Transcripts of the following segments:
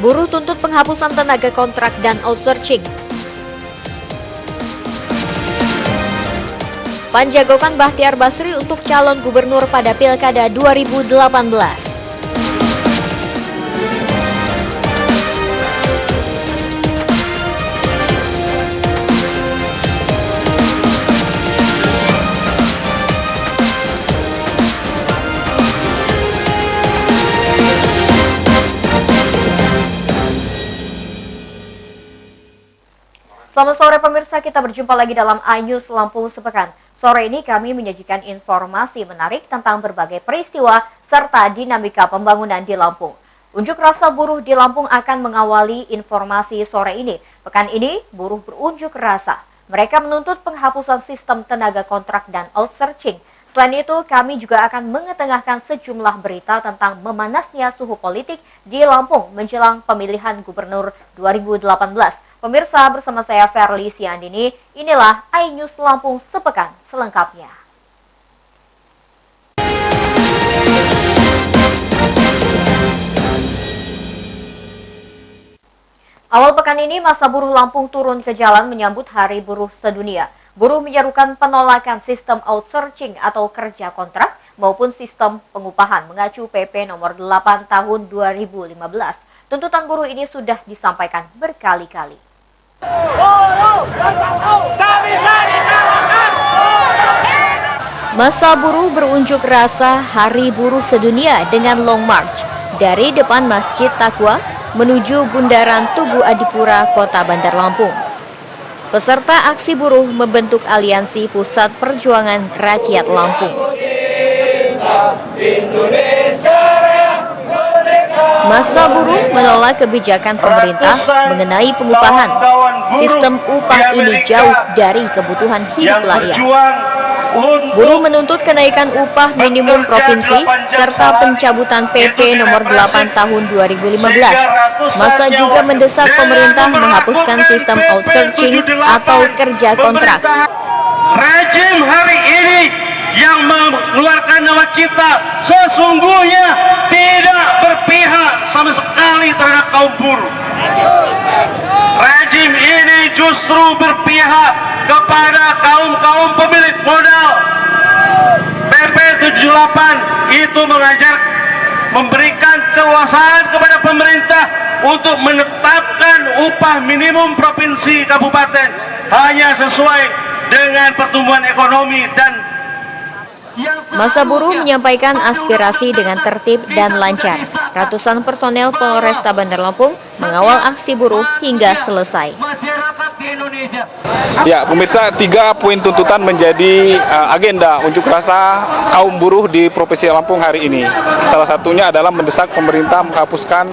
Buruh tuntut penghapusan tenaga kontrak dan outsourcing. PAN jagokan Bahtiar Basri untuk calon gubernur pada Pilkada 2018. Selamat sore pemirsa, kita berjumpa lagi dalam iNews Lampung Sepekan. Sore ini kami menyajikan informasi menarik tentang berbagai peristiwa serta dinamika pembangunan di Lampung. Unjuk rasa buruh di Lampung akan mengawali informasi sore ini. Pekan ini, buruh berunjuk rasa. Mereka menuntut penghapusan sistem tenaga kontrak dan outsourcing. Selain itu, kami juga akan mengetengahkan sejumlah berita tentang memanasnya suhu politik di Lampung menjelang pemilihan gubernur 2018. Pemirsa, bersama saya Verly Siandini, inilah iNews Lampung Sepekan selengkapnya. Awal pekan ini, masa buruh Lampung turun ke jalan menyambut Hari Buruh Sedunia. Buruh menyerukan penolakan sistem outsourcing atau kerja kontrak maupun sistem pengupahan mengacu PP nomor 8 tahun 2015. Tuntutan buruh ini sudah disampaikan berkali-kali. Masa buruh berunjuk rasa Hari Buruh Sedunia dengan long march dari depan Masjid Taqwa menuju Bundaran Tugu Adipura, Kota Bandar Lampung. Peserta aksi buruh membentuk aliansi Pusat Perjuangan Rakyat Lampung. Masa buruh menolak kebijakan pemerintah mengenai pengupahan. Sistem upah ini jauh dari kebutuhan hidup layak. Buruh menuntut kenaikan upah minimum provinsi serta pencabutan PP nomor 8 tahun 2015. Masa juga mendesak pemerintah menghapuskan sistem outsourcing atau kerja kontrak. Rejim hari ini yang mengeluarkan nawacita sesungguhnya tidak berpihak sama sekali terhadap kaum buruh. Rejim ini justru berpihak kepada kaum-kaum pemilik modal. PP 78 itu memberikan kekuasaan kepada pemerintah untuk menetapkan upah minimum provinsi kabupaten hanya sesuai dengan pertumbuhan ekonomi dan masa buruh menyampaikan aspirasi dengan tertib dan lancar. Ratusan personel Polresta Bandar Lampung mengawal aksi buruh hingga selesai. Ya, pemirsa, 3 poin tuntutan menjadi agenda unjuk rasa kaum buruh di Provinsi Lampung hari ini. Salah satunya adalah mendesak pemerintah menghapuskan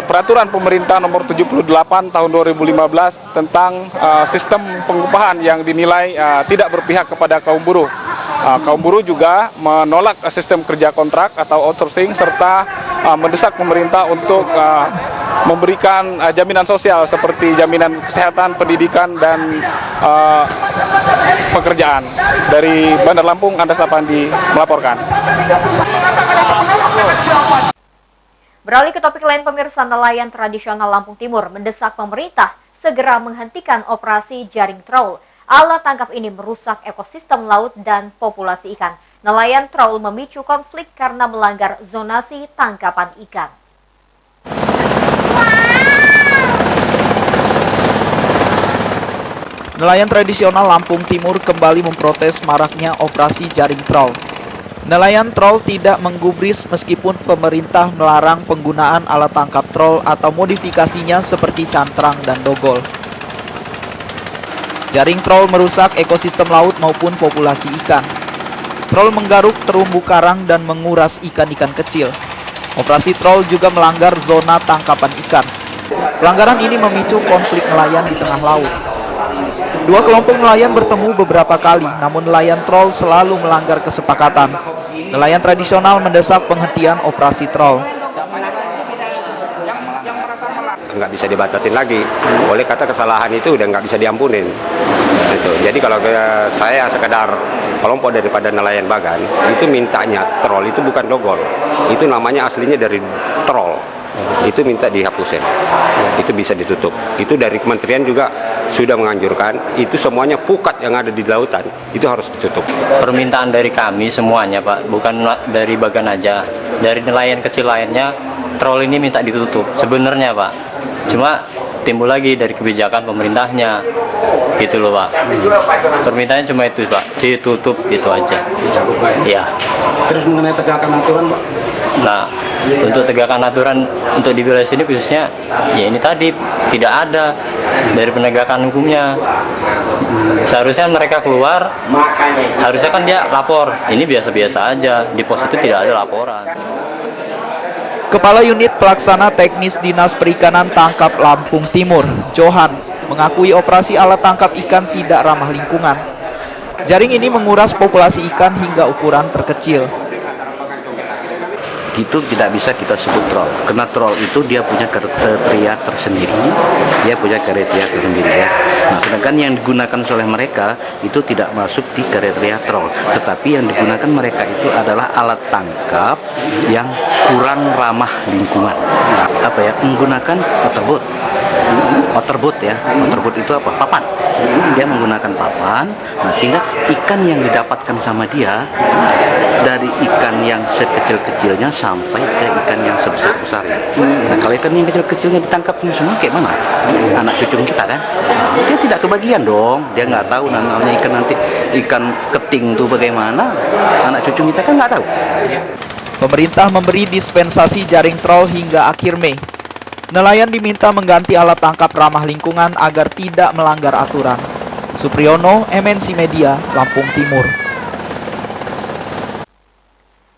peraturan pemerintah nomor 78 tahun 2015 tentang sistem pengupahan yang dinilai tidak berpihak kepada kaum buruh. Kaum buruh juga menolak sistem kerja kontrak atau outsourcing serta mendesak pemerintah untuk memberikan jaminan sosial seperti jaminan kesehatan, pendidikan, dan pekerjaan. Dari Bandar Lampung, Andras Apandi melaporkan. Beralih ke topik lain, pemirsa, nelayan tradisional Lampung Timur mendesak pemerintah segera menghentikan operasi jaring trawl. Alat tangkap ini merusak ekosistem laut dan populasi ikan. Nelayan trawl memicu konflik karena melanggar zonasi tangkapan ikan. Nelayan tradisional Lampung Timur kembali memprotes maraknya operasi jaring trawl. Nelayan trawl tidak menggubris meskipun pemerintah melarang penggunaan alat tangkap trawl atau modifikasinya seperti cantrang dan dogol. Jaring trawl merusak ekosistem laut maupun populasi ikan. Trawl menggaruk terumbu karang dan menguras ikan-ikan kecil. Operasi trawl juga melanggar zona tangkapan ikan. Pelanggaran ini memicu konflik nelayan di tengah laut. Dua kelompok nelayan bertemu beberapa kali, namun nelayan trawl selalu melanggar kesepakatan. Nelayan tradisional mendesak penghentian operasi trawl. Nggak bisa dibatasin lagi, oleh kata kesalahan itu udah nggak bisa diampunin. Gitu. Jadi kalau saya sekedar kelompok daripada nelayan Bagan, itu mintanya troll itu bukan dogol, itu namanya aslinya dari troll. itu minta dihapus ya. Itu bisa ditutup. Itu dari kementerian juga sudah menganjurkan, itu semuanya pukat yang ada di lautan itu harus ditutup. Permintaan dari kami semuanya Pak, bukan dari Bagan aja, dari nelayan kecil lainnya, troll ini minta ditutup sebenarnya Pak. Cuma timbul lagi dari kebijakan pemerintahnya, gitu loh Pak. Permintaannya cuma itu Pak, ditutup gitu aja. Ya. Terus mengenai tegakkan aturan Pak? Nah, untuk tegakkan aturan untuk di wilayah sini khususnya, ya ini tadi tidak ada dari penegakan hukumnya. Seharusnya mereka keluar, harusnya kan dia lapor. Ini biasa-biasa aja, di pos itu tidak ada laporan. Kepala Unit Pelaksana Teknis Dinas Perikanan Tangkap Lampung Timur, Johan, mengakui operasi alat tangkap ikan tidak ramah lingkungan. Jaring ini menguras populasi ikan hingga ukuran terkecil. Itu tidak bisa kita sebut troll, karena troll itu dia punya kriteria tersendiri, ya. Nah, sedangkan yang digunakan oleh mereka itu tidak masuk di kriteria troll, tetapi yang digunakan mereka itu adalah alat tangkap yang kurang ramah lingkungan. Apa ya? Menggunakan waterboard. Waterboard ya, waterboard itu apa? Papan. Dia menggunakan papan, nah sehingga ikan yang didapatkan sama dia dari ikan yang sekecil-kecilnya sampai ke ikan yang sebesar-besarnya. Nah, kalau ikan yang kecil-kecilnya ditangkapnya semua kayak mana? Anak cucu kita kan? Dia tidak kebagian dong. Dia nggak tahu namanya ikan nanti ikan keting itu bagaimana. Anak cucu kita kan nggak tahu. Pemerintah memberi dispensasi jaring troll hingga akhir Mei. Nelayan diminta mengganti alat tangkap ramah lingkungan agar tidak melanggar aturan. Supriyono, MNC Media, Lampung Timur.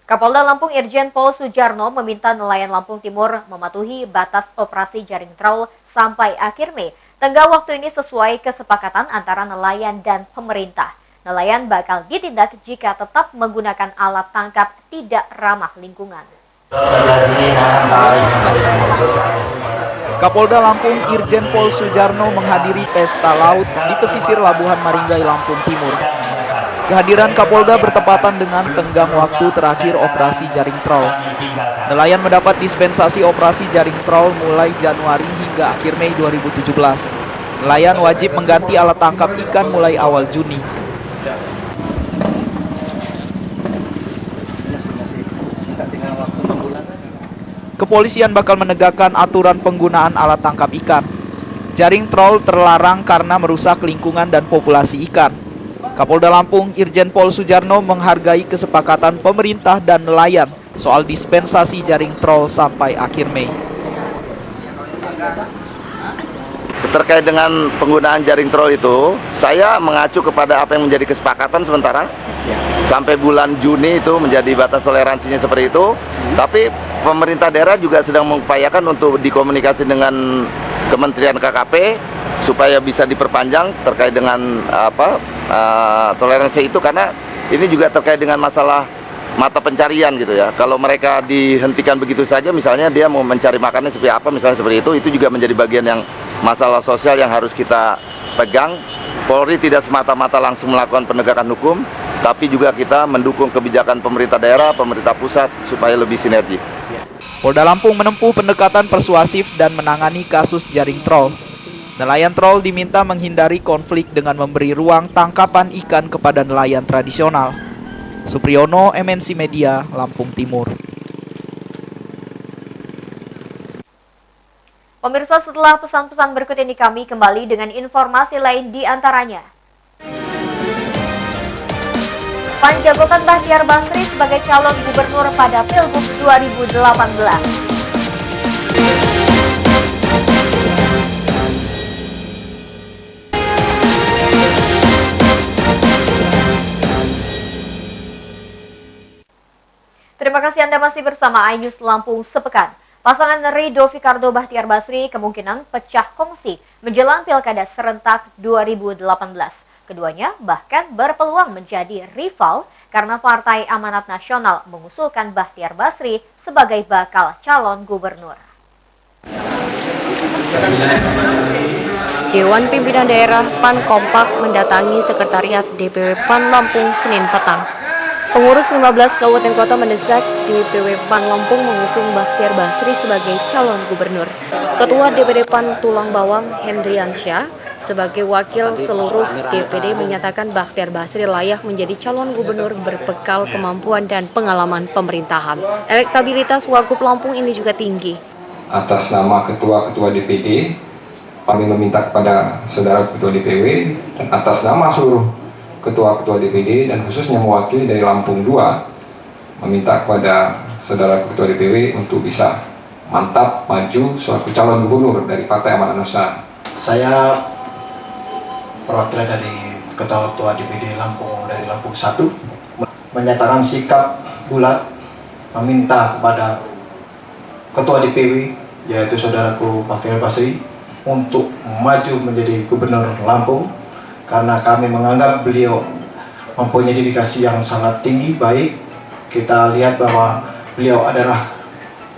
Kapolda Lampung Irjen Pol Sujarno meminta nelayan Lampung Timur mematuhi batas operasi jaring trawl sampai akhir Mei. Tenggat waktu ini sesuai kesepakatan antara nelayan dan pemerintah. Nelayan bakal ditindak jika tetap menggunakan alat tangkap tidak ramah lingkungan. Kapolda Lampung Irjen Pol Sujarno menghadiri pesta laut di pesisir Labuhan Maringgai, Lampung Timur. Kehadiran Kapolda bertepatan dengan tenggang waktu terakhir operasi jaring troll. Nelayan mendapat dispensasi operasi jaring troll mulai Januari hingga akhir Mei 2017. Nelayan wajib mengganti alat tangkap ikan mulai awal Juni. Kepolisian bakal menegakkan aturan penggunaan alat tangkap ikan. Jaring troll terlarang karena merusak lingkungan dan populasi ikan. Kapolda Lampung Irjen Pol Sujarno menghargai kesepakatan pemerintah dan nelayan soal dispensasi jaring troll sampai akhir Mei. Terkait dengan penggunaan jaring troll itu, saya mengacu kepada apa yang menjadi kesepakatan sementara. Sampai bulan Juni itu menjadi batas toleransinya seperti itu. Tapi pemerintah daerah juga sedang mengupayakan untuk dikomunikasi dengan Kementerian KKP supaya bisa diperpanjang terkait dengan toleransi itu, karena ini juga terkait dengan masalah mata pencarian gitu ya. Kalau mereka dihentikan begitu saja, misalnya dia mau mencari makannya seperti apa, misalnya seperti itu juga menjadi bagian yang masalah sosial yang harus kita pegang. Polri tidak semata-mata langsung melakukan penegakan hukum, tapi juga kita mendukung kebijakan pemerintah daerah, pemerintah pusat supaya lebih sinergi. Polda Lampung menempuh pendekatan persuasif dan menangani kasus jaring troll. Nelayan troll diminta menghindari konflik dengan memberi ruang tangkapan ikan kepada nelayan tradisional. Supriyono, MNC Media, Lampung Timur. Pemirsa, setelah pesan-pesan berikut ini kami kembali dengan informasi lain di antaranya. Penjagokan Bahtiar Basri sebagai calon gubernur pada Pilgub 2018. Terima kasih Anda masih bersama iNews Lampung Sepekan. Pasangan Ridho Fikardo Bahtiar Basri kemungkinan pecah kongsi menjelang Pilkada serentak 2018. Keduanya bahkan berpeluang menjadi rival karena Partai Amanat Nasional mengusulkan Bahtiar Basri sebagai bakal calon gubernur. Dewan Pimpinan Daerah PAN kompak mendatangi Sekretariat DPW PAN Lampung Senin petang. Pengurus 15 kabupaten kota mendesak DPW PAN Lampung mengusung Bakhtiar Basri sebagai calon gubernur. Ketua DPD PAN Tulang Bawang Hendriansyah sebagai wakil seluruh DPD menyatakan Bakhtiar Basri layak menjadi calon gubernur berbekal kemampuan dan pengalaman pemerintahan. Elektabilitas Wagub Lampung ini juga tinggi. Atas nama ketua-ketua DPD, kami meminta kepada saudara ketua DPW dan atas nama seluruh ketua-ketua DPD dan khususnya mewakili dari Lampung 2 meminta kepada saudara ketua DPW untuk bisa mantap maju selaku calon gubernur dari Partai Amanat Nasional. Saya perwakilan dari ketua-ketua DPD Lampung dari Lampung 1 menyatakan sikap bulat meminta kepada ketua DPW yaitu saudaraku Bakhtiar Basri untuk maju menjadi gubernur Lampung karena kami menganggap beliau mempunyai dedikasi yang sangat tinggi, baik. Kita lihat bahwa beliau adalah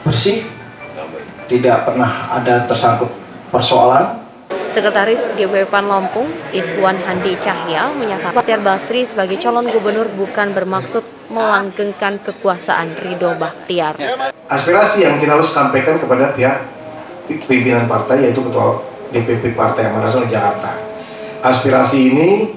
bersih, tidak pernah ada tersangkut persoalan. Sekretaris DPW PAN Lampung, Iswan Handi Cahya, menyatakan Bakhtiar Basri sebagai calon gubernur bukan bermaksud melanggengkan kekuasaan Ridho Bakhtiar. Aspirasi yang kita harus sampaikan kepada pihak pimpinan partai yaitu Ketua DPP Partai Amanat Nasional Jakarta. Aspirasi ini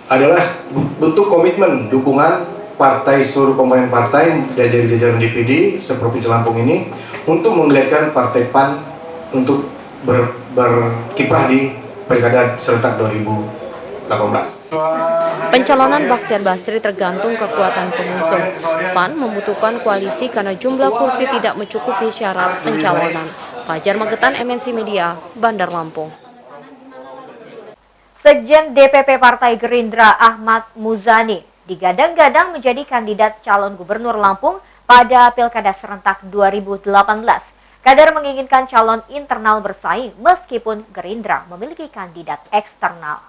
adalah bentuk komitmen dukungan partai, seluruh komponen partai dari jajaran DPD seprovinsi Lampung ini untuk menggeliatkan partai PAN untuk berkiprah di Pilkada serentak 2018. Pencalonan Bakhtiar Basri tergantung kekuatan pengusung. PAN membutuhkan koalisi karena jumlah kursi tidak mencukupi syarat pencalonan. Fajar Magetan, MNC Media, Bandar Lampung. Sekjen DPP Partai Gerindra Ahmad Muzani digadang-gadang menjadi kandidat calon gubernur Lampung pada Pilkada serentak 2018. Kader menginginkan calon internal bersaing meskipun Gerindra memiliki kandidat eksternal.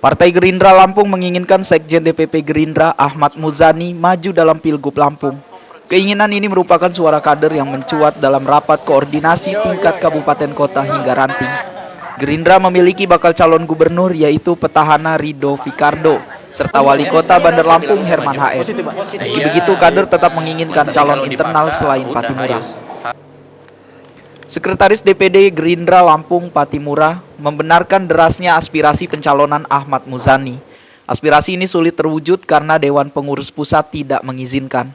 Partai Gerindra Lampung menginginkan Sekjen DPP Gerindra Ahmad Muzani maju dalam Pilgub Lampung. Keinginan ini merupakan suara kader yang mencuat dalam rapat koordinasi tingkat kabupaten kota hingga ranting. Gerindra memiliki bakal calon gubernur yaitu petahana Ridho Fikardo serta wali kota Bandar Lampung Herman HS. Meski begitu, kader tetap menginginkan calon internal selain Patimura. Sekretaris DPD Gerindra Lampung Patimura membenarkan derasnya aspirasi pencalonan Ahmad Muzani. Aspirasi ini sulit terwujud karena Dewan Pengurus Pusat tidak mengizinkan.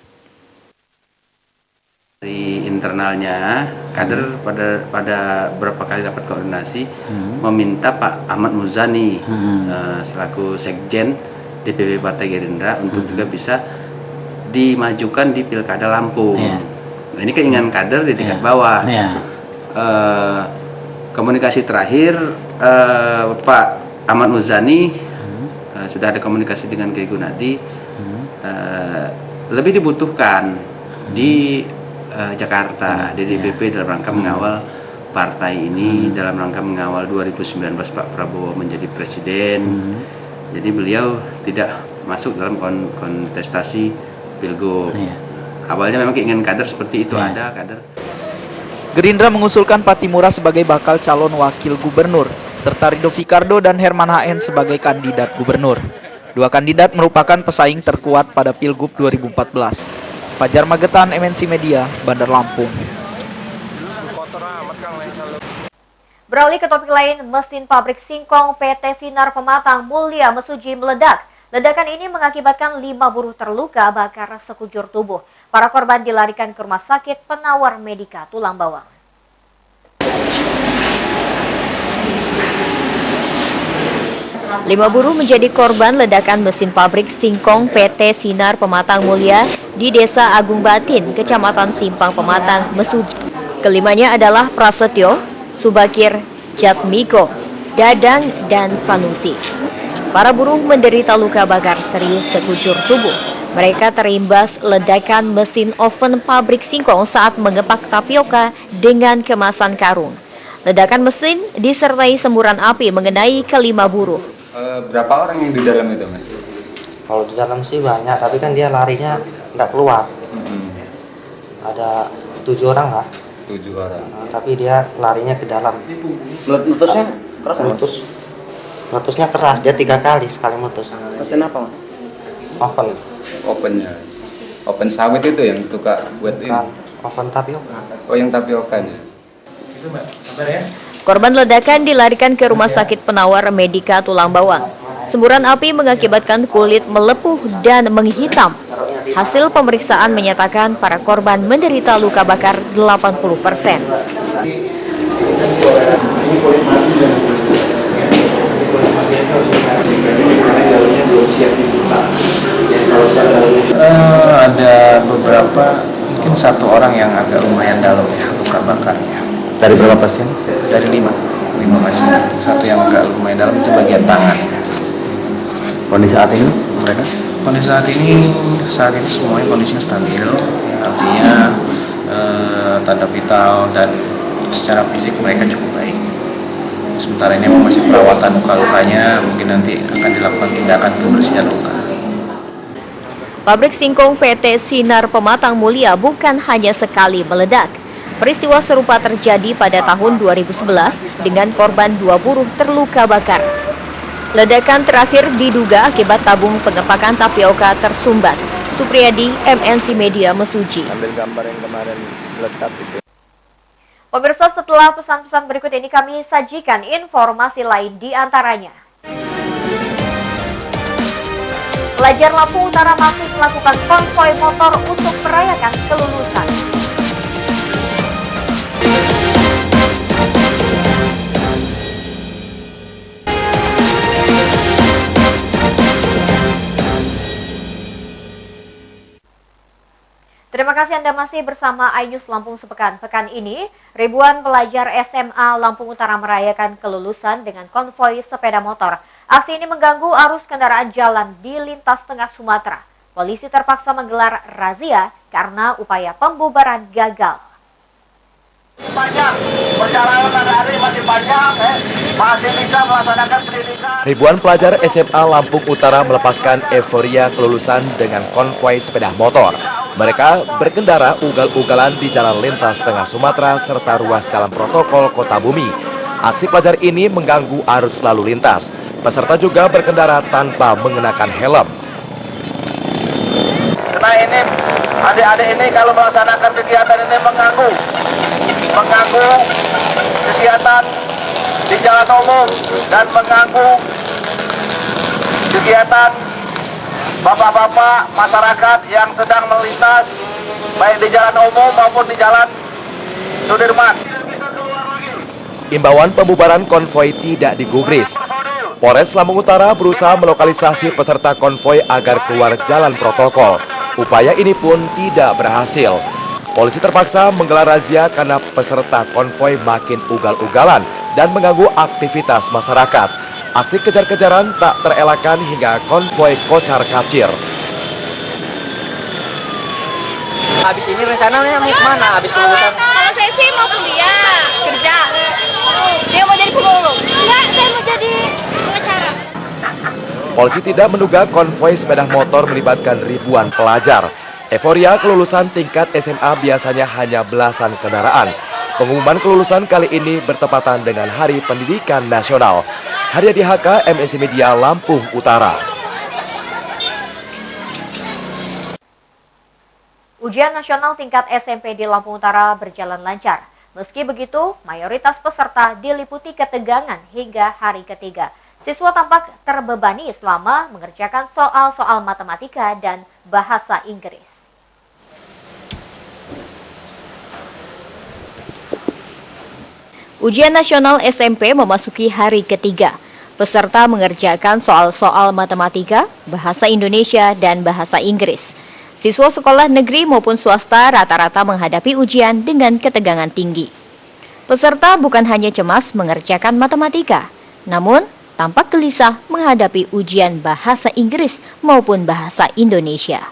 Dari internalnya, kader pada beberapa kali dapat koordinasi meminta Pak Ahmad Muzani selaku Sekjen DPP Partai Gerindra untuk juga bisa dimajukan di Pilkada Lampung. Nah, ini keinginan kader di tingkat bawah. Komunikasi terakhir Pak Ahmad Muzani sudah ada komunikasi dengan Kiai Gunadi, lebih dibutuhkan di Jakarta di DPP dalam rangka mengawal partai ini, dalam rangka mengawal 2019 Pak Prabowo menjadi presiden. Jadi beliau tidak masuk dalam kontestasi Pilgub. Awalnya memang keinginan kader seperti itu, ada kader. Gerindra mengusulkan Patimura sebagai bakal calon wakil gubernur serta Ridho Fikardo dan Herman HS sebagai kandidat gubernur. Dua kandidat merupakan pesaing terkuat pada Pilgub 2014. Fajar Magetan, MNC Media, Bandar Lampung. Beralih ke topik lain, mesin pabrik singkong PT Sinar Pematang Mulia Mesuji meledak. Ledakan ini mengakibatkan 5 buruh terluka bakar sekujur tubuh. Para korban dilarikan ke Rumah Sakit Penawar Medika Tulang Bawang. Lima buruh menjadi korban ledakan mesin pabrik singkong PT Sinar Pematang Mulia di Desa Agung Batin, Kecamatan Simpang Pematang, Mesuji. Kelimanya adalah Prasetyo, Subakir, Jatmiko, Dadang, dan Sanusi. Para buruh menderita luka bakar serius sekujur tubuh. Mereka terimbas ledakan mesin oven pabrik singkong saat mengepak tapioka dengan kemasan karung. Ledakan mesin disertai semburan api mengenai kelima buruh. Berapa orang yang di dalam itu, Mas? Kalau di dalam sih banyak, tapi kan dia larinya nggak keluar. Ada 7 orang lah. 7 orang. Tapi dia larinya ke dalam. Meletusnya keras? Meletus Mutusnya keras, dia 3 kali sekali mutus. Pesen apa mas? Oven. Ovennya. Oven sawit itu yang tukar buat ini. Oven tapioka. Oh yang tapiokanya. Itu Mbak, sabar ya. Korban ledakan dilarikan ke Rumah Sakit Penawar Medika Tulang Bawang. Semburan api mengakibatkan kulit melepuh dan menghitam. Hasil pemeriksaan menyatakan para korban menderita luka bakar 80%. Ada beberapa, mungkin 1 orang yang agak lumayan dalam ya luka bakarnya. Dari berapa pasien? Dari 5 pasien. 1 yang agak lumayan dalam itu bagian tangan. Kondisi saat ini mereka? Kondisi saat ini semuanya kondisinya stabil, ya, artinya tanda vital dan secara fisik mereka cukup baik. Sementara ini masih perawatan luka-lukanya, mungkin nanti akan dilakukan tindakan pembersihan luka. Pabrik singkong PT Sinar Pematang Mulia bukan hanya sekali meledak. Peristiwa serupa terjadi pada tahun 2011 dengan korban 2 buruh terluka bakar. Ledakan terakhir diduga akibat tabung pengepakan tapioka tersumbat. Supriyadi, MNC Media Mesuji. Ambil gambar yang kemarin meledak itu. Pemirsa, setelah pesan-pesan berikut ini kami sajikan informasi lain di antaranya. Pelajar Lampung Utara masih melakukan konvoi motor untuk merayakan kelulusan. Terima kasih Anda masih bersama iNews Lampung Sepekan. Pekan ini, ribuan pelajar SMA Lampung Utara merayakan kelulusan dengan konvoi sepeda motor. Aksi ini mengganggu arus kendaraan jalan di lintas tengah Sumatera. Polisi terpaksa menggelar razia karena upaya pembubaran gagal. Banyak, perjalanan hari masih banyak, masih bisa melaksanakan pendidikan. Ribuan pelajar SMA Lampung Utara melepaskan euforia kelulusan dengan konvoi sepeda motor. Mereka berkendara ugal-ugalan di jalan lintas tengah Sumatera serta ruas jalan protokol Kota Bumi. Aksi pelajar ini mengganggu arus lalu lintas. Peserta juga berkendara tanpa mengenakan helm. Karena ini, adik-adik ini kalau melaksanakan kegiatan ini mengganggu kegiatan di jalan umum dan mengganggu kegiatan bapak-bapak masyarakat yang sedang melintas baik di jalan umum maupun di jalan Sudirman. Imbauan pembubaran konvoi tidak digubris. Polres Lampung Utara berusaha melokalisasi peserta konvoi agar keluar jalan protokol. Upaya ini pun tidak berhasil. Polisi terpaksa menggelar razia karena peserta konvoi makin ugal-ugalan dan mengganggu aktivitas masyarakat. Aksi kejar-kejaran tak terelakkan hingga konvoi kocar-kacir. Habis ini rencananya mau kemana? Habis kelulusan? Kalau saya sih mau kuliah, kerja. Dia mau jadi pemulung? Enggak, saya mau jadi pengacara. Polisi tidak menduga konvoi sepeda motor melibatkan ribuan pelajar. Euforia kelulusan tingkat SMA biasanya hanya belasan kendaraan. Pengumuman kelulusan kali ini bertepatan dengan Hari Pendidikan Nasional. Haryadi HK, MNC Media Lampung Utara. Ujian nasional tingkat SMP di Lampung Utara berjalan lancar. Meski begitu, mayoritas peserta diliputi ketegangan hingga hari ketiga. Siswa tampak terbebani selama mengerjakan soal-soal matematika dan bahasa Inggris. Ujian nasional SMP memasuki hari ketiga. Peserta mengerjakan soal-soal matematika, bahasa Indonesia, dan bahasa Inggris. Siswa sekolah negeri maupun swasta rata-rata menghadapi ujian dengan ketegangan tinggi. Peserta bukan hanya cemas mengerjakan matematika, namun tampak gelisah menghadapi ujian bahasa Inggris maupun bahasa Indonesia.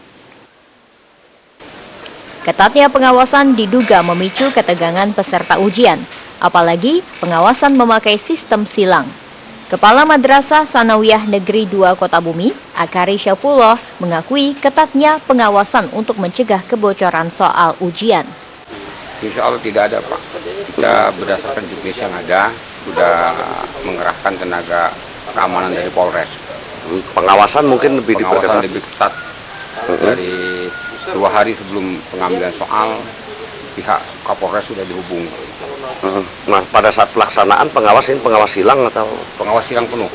Ketatnya pengawasan diduga memicu ketegangan peserta ujian, apalagi pengawasan memakai sistem silang. Kepala Madrasah Sanawiyah Negeri 2 Kota Bumi, Akari Syafullah, mengakui ketatnya pengawasan untuk mencegah kebocoran soal ujian. Insya Allah tidak ada, Pak. Kita berdasarkan juknis yang ada, sudah mengerahkan tenaga keamanan dari Polres. Pengawasan mungkin lebih Pengawasan diperketat. lebih ketat. Dari 2 hari sebelum pengambilan soal, pihak Kapolres sudah dihubungi. Nah, pada saat pelaksanaan pengawas ini pengawas silang atau pengawas silang penuh.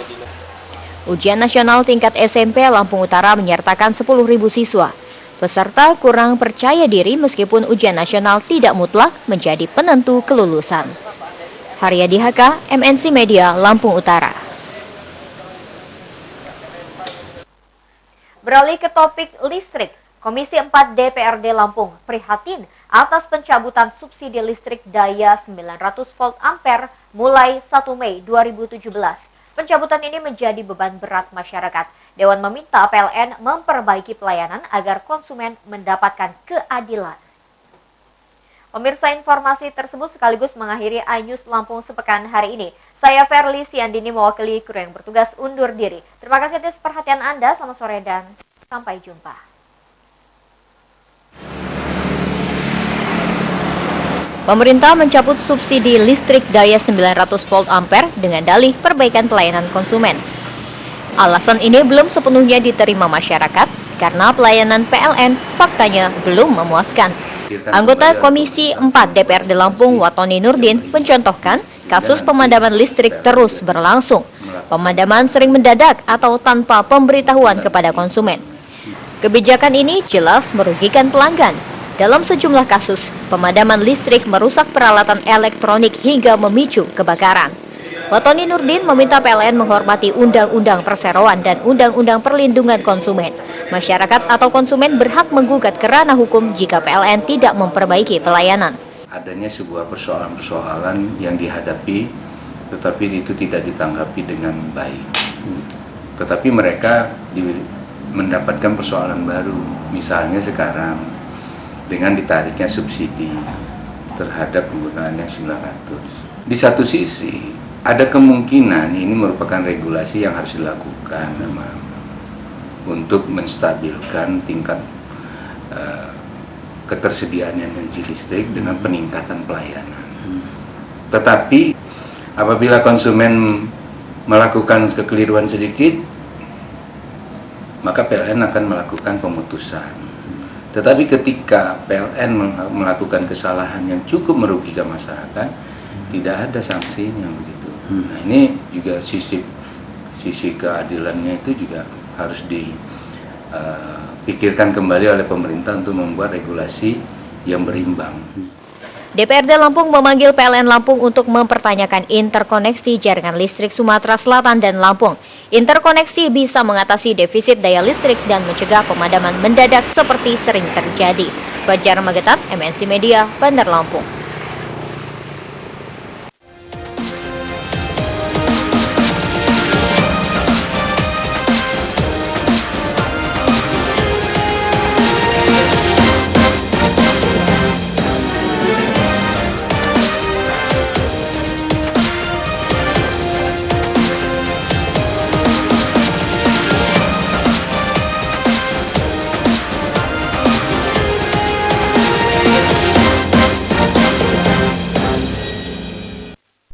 Ujian nasional tingkat SMP Lampung Utara menyertakan 10.000 siswa. Peserta kurang percaya diri meskipun ujian nasional tidak mutlak menjadi penentu kelulusan. Haryadi Haka, MNC Media, Lampung Utara. Beralih ke topik listrik, Komisi 4 DPRD Lampung prihatin atas pencabutan subsidi listrik daya 900 volt ampere mulai 1 Mei 2017. Pencabutan ini menjadi beban berat masyarakat. Dewan meminta PLN memperbaiki pelayanan agar konsumen mendapatkan keadilan. Pemirsa, informasi tersebut sekaligus mengakhiri iNews Lampung sepekan hari ini. Saya Verly Siandini mewakili kru yang bertugas undur diri. Terima kasih atas perhatian Anda. Selamat sore dan sampai jumpa. Pemerintah mencabut subsidi listrik daya 900 volt ampere dengan dalih perbaikan pelayanan konsumen. Alasan ini belum sepenuhnya diterima masyarakat karena pelayanan PLN faktanya belum memuaskan. Anggota Komisi 4 DPRD Lampung Watoni Nurdin mencontohkan kasus pemadaman listrik terus berlangsung. Pemadaman sering mendadak atau tanpa pemberitahuan kepada konsumen. Kebijakan ini jelas merugikan pelanggan. Dalam sejumlah kasus, pemadaman listrik merusak peralatan elektronik hingga memicu kebakaran. Watoni Nurdin meminta PLN menghormati Undang-Undang Perseroan dan Undang-Undang Perlindungan Konsumen. Masyarakat atau konsumen berhak menggugat ke ranah hukum jika PLN tidak memperbaiki pelayanan. Adanya sebuah persoalan-persoalan yang dihadapi, tetapi itu tidak ditanggapi dengan baik. Tetapi mereka mendapatkan persoalan baru, misalnya sekarang dengan ditariknya subsidi terhadap penggunaan yang 900. Di satu sisi, ada kemungkinan ini merupakan regulasi yang harus dilakukan memang untuk menstabilkan tingkat ketersediaan energi listrik dengan peningkatan pelayanan. Tetapi apabila konsumen melakukan kekeliruan sedikit, maka PLN akan melakukan pemutusan. Tetapi ketika PLN melakukan kesalahan yang cukup merugikan masyarakat, tidak ada sanksinya begitu. Nah, ini juga sisi keadilannya itu juga harus dipikirkan kembali oleh pemerintah untuk membuat regulasi yang berimbang. DPRD Lampung memanggil PLN Lampung untuk mempertanyakan interkoneksi jaringan listrik Sumatera Selatan dan Lampung. Interkoneksi bisa mengatasi defisit daya listrik dan mencegah pemadaman mendadak seperti sering terjadi. Fajar Magetan, MNC Media, Bandar Lampung.